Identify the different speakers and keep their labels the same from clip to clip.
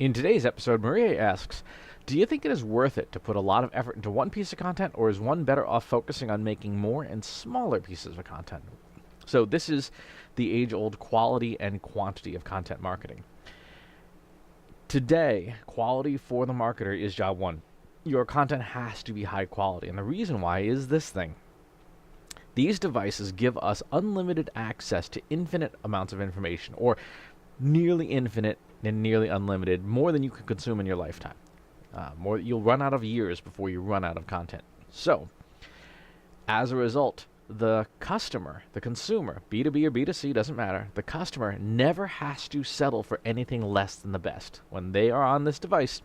Speaker 1: In today's episode, Marije asks, do you think it is worth it to put a lot of effort into one piece of content, or is one better off focusing on making more and smaller pieces of content? So this is the age-old quality and quantity of content marketing. Today, quality for the marketer is job one. Your content has to be high quality, and the reason why is this thing. These devices give us unlimited access to infinite amounts of information, or nearly infinite and nearly unlimited, more than you can consume in your lifetime. You'll run out of years before you run out of content. So, as a result, the customer, the consumer, B2B or B2C, doesn't matter, the customer never has to settle for anything less than the best. When they are on this device,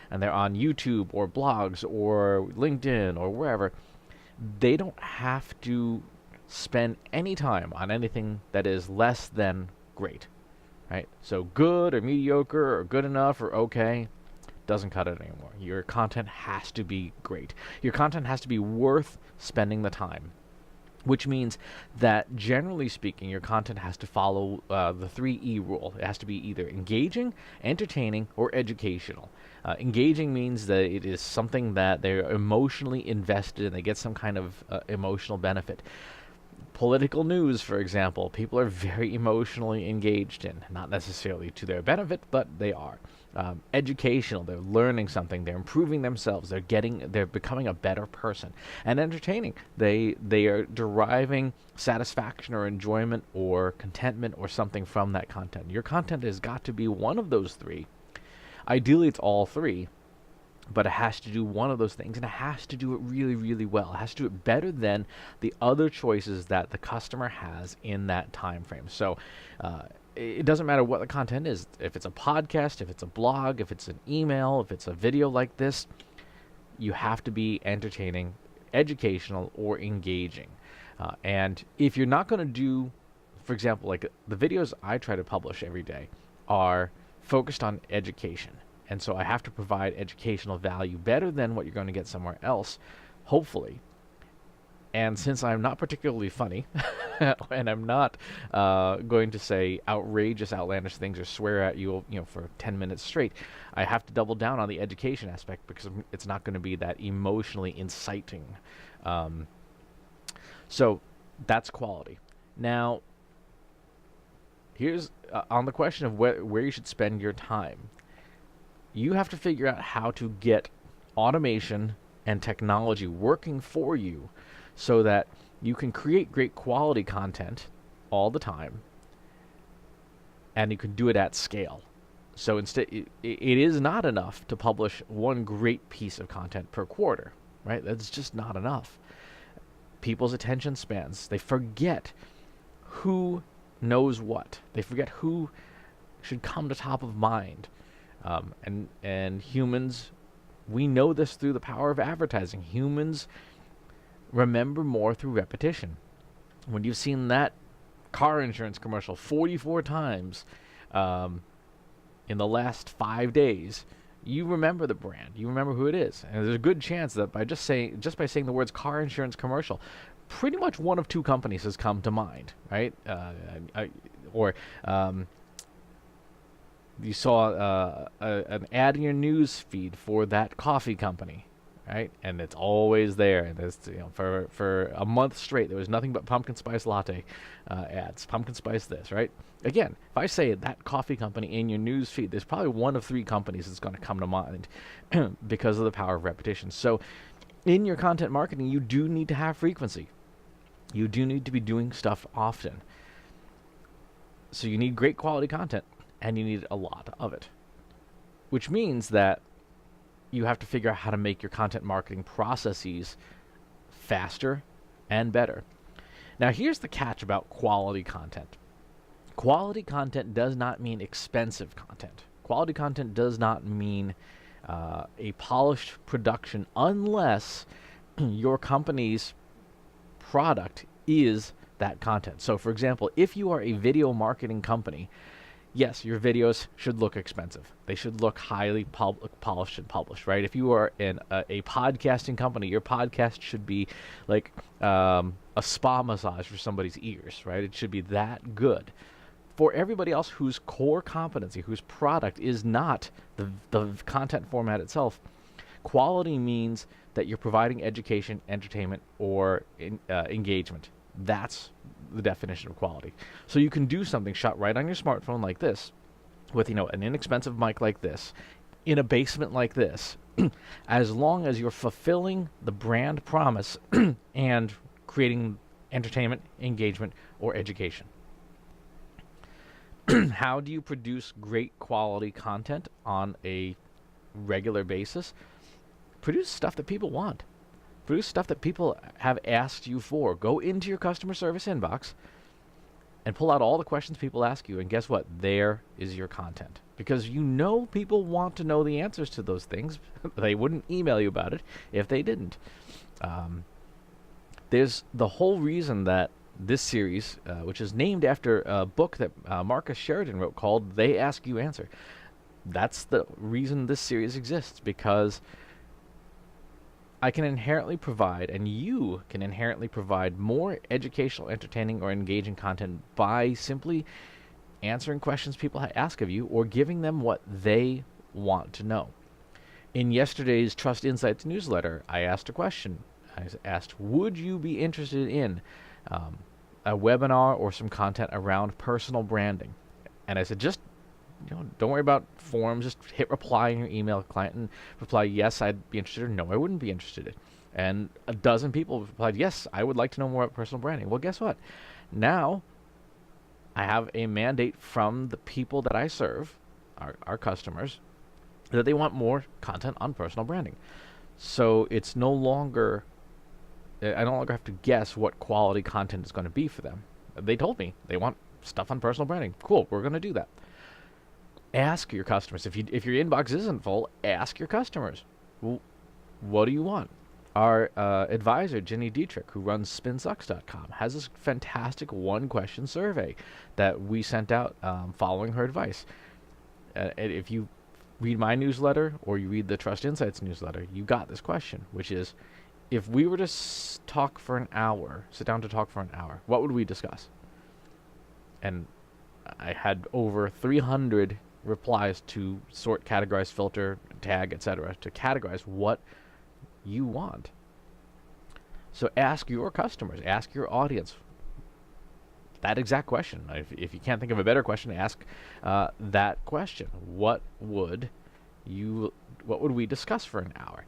Speaker 1: and they're on YouTube or blogs or LinkedIn or wherever, they don't have to spend any time on anything that is less than great, right? So good or mediocre or good enough or okay doesn't cut it anymore. Your content has to be great. Your content has to be worth spending the time, which means that generally speaking, your content has to follow the 3E rule. It has to be either engaging, entertaining, or educational. Engaging means that it is something that they're emotionally invested in. They get some kind of emotional benefit. Political news, for example, people are very emotionally engaged in. Not necessarily to their benefit, but they are. Educational, they're learning something, they're improving themselves, they're becoming a better person. And entertaining, they are deriving satisfaction or enjoyment or contentment or something from that content. Your content has got to be one of those three. Ideally, it's all three, but it has to do one of those things, and it has to do it really, really well. It has to do it better than the other choices that the customer has in that time frame. So it doesn't matter what the content is. If it's a podcast, if it's a blog, if it's an email, if it's a video like this, you have to be entertaining, educational, or engaging. And if you're not going to do, for example, like the videos I try to publish every day are focused on education. And so I have to provide educational value better than what you're going to get somewhere else, hopefully. And since I'm not particularly funny, and I'm not going to say outrageous, outlandish things or swear at you, for 10 minutes straight, I have to double down on the education aspect because it's not going to be that emotionally inciting. So that's quality. Now, here's on the question of where you should spend your time. You have to figure out how to get automation and technology working for you so that you can create great quality content all the time, and you can do it at scale. So instead, it is not enough to publish one great piece of content per quarter, right? That's just not enough. People's attention spans, they forget who knows what. They forget who should come to top of mind. And humans, we know this through the power of advertising. Humans remember more through repetition. When you've seen that car insurance commercial 44 times in the last 5 days, you remember the brand. You remember who it is. And there's a good chance that by saying the words car insurance commercial, pretty much one of two companies has come to mind, right? You saw an ad in your news feed for that coffee company, right? And it's always there. And there's, for a month straight, there was nothing but pumpkin spice latte ads, pumpkin spice this, right? Again, if I say that coffee company in your news feed, there's probably one of three companies that's going to come to mind because of the power of repetition. So in your content marketing, you do need to have frequency. You do need to be doing stuff often. So you need great quality content. And you need a lot of it, which means that you have to figure out how to make your content marketing processes faster and better. Now, here's the catch about quality content. Quality content does not mean expensive content. Quality content does not mean a polished production unless your company's product is that content. So, for example, if you are a video marketing company, yes, your videos should look expensive. They should look highly polished and published, right? If you are a podcasting company, your podcast should be like a spa massage for somebody's ears, right? It should be that good. for everybody else whose core competency, whose product is not the content format itself, quality means that you're providing education, entertainment, or engagement. That's the definition of quality. So you can do something shot right on your smartphone like this, with an inexpensive mic like this, in a basement like this, as long as you're fulfilling the brand promise and creating entertainment, engagement, or education. How do you produce great quality content on a regular basis? Produce stuff that people want. Produce stuff that people have asked you for. Go into your customer service inbox and pull out all the questions people ask you, and guess what? There is your content. Because people want to know the answers to those things. They wouldn't email you about it if they didn't. There's the whole reason that this series, which is named after a book that Marcus Sheridan wrote called They Ask You Answer. That's the reason this series exists, because I can inherently provide, and you can inherently provide, more educational, entertaining, or engaging content by simply answering questions people ask of you or giving them what they want to know. In yesterday's Trust Insights newsletter, I asked a question. I asked, would you be interested in a webinar or some content around personal branding? And I said, just don't worry about forms. Just hit reply in your email client and reply, yes, I'd be interested, or no, I wouldn't be interested. And a dozen people replied, yes, I would like to know more about personal branding. Well, guess what? Now I have a mandate from the people that I serve, our customers, that they want more content on personal branding. So it's no longer, I no longer have to guess what quality content is going to be for them. They told me they want stuff on personal branding. Cool, we're going to do that. Ask your customers. If your inbox isn't full, ask your customers. Well, what do you want? Our advisor, Jenny Dietrich, who runs spinsucks.com, has this fantastic one-question survey that we sent out following her advice. If you read my newsletter or you read the Trust Insights newsletter, you got this question, which is, if we were to talk for an hour, sit down to talk for an hour, what would we discuss? And I had over 300 replies to sort, categorize, filter, tag, etc., to categorize what you want. So ask your customers, ask your audience that exact question. If you can't think of a better question, ask that question. What would we discuss for an hour?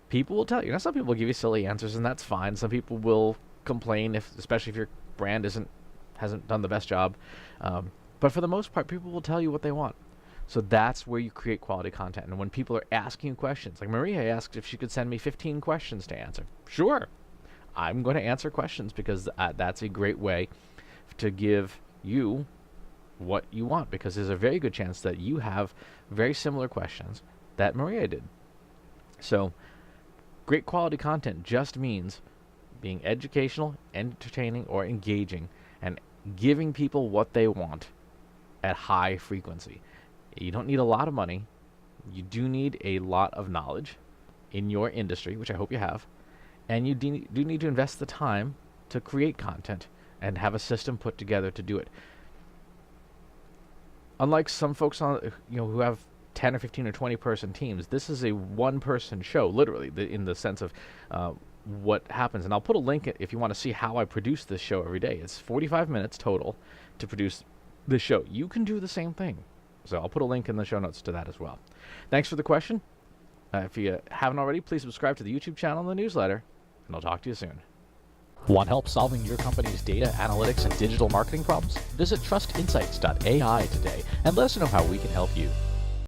Speaker 1: People will tell you. Now, some people will give you silly answers, and that's fine. Some people will complain, especially if your brand hasn't done the best job. But for the most part, people will tell you what they want. So that's where you create quality content. And when people are asking you questions, like Marije asked if she could send me 15 questions to answer. Sure. I'm going to answer questions because that's a great way to give you what you want, because there's a very good chance that you have very similar questions that Marije did. So great quality content just means being educational, entertaining, or engaging, and giving people what they want at high frequency. You don't need a lot of money. You do need a lot of knowledge in your industry, which I hope you have. And you do need to invest the time to create content and have a system put together to do it. Unlike some folks who have 10 or 15 or 20 person teams, this is a one-person show, literally, in the sense of what happens. And I'll put a link if you want to see how I produce this show every day. It's 45 minutes total to produce this show. You can do the same thing. So I'll put a link in the show notes to that as well. Thanks for the question. If you haven't already, please subscribe to the YouTube channel and the newsletter, and I'll talk to you soon. Want help solving your company's data, analytics, and digital marketing problems? Visit trustinsights.ai today and let us know how we can help you.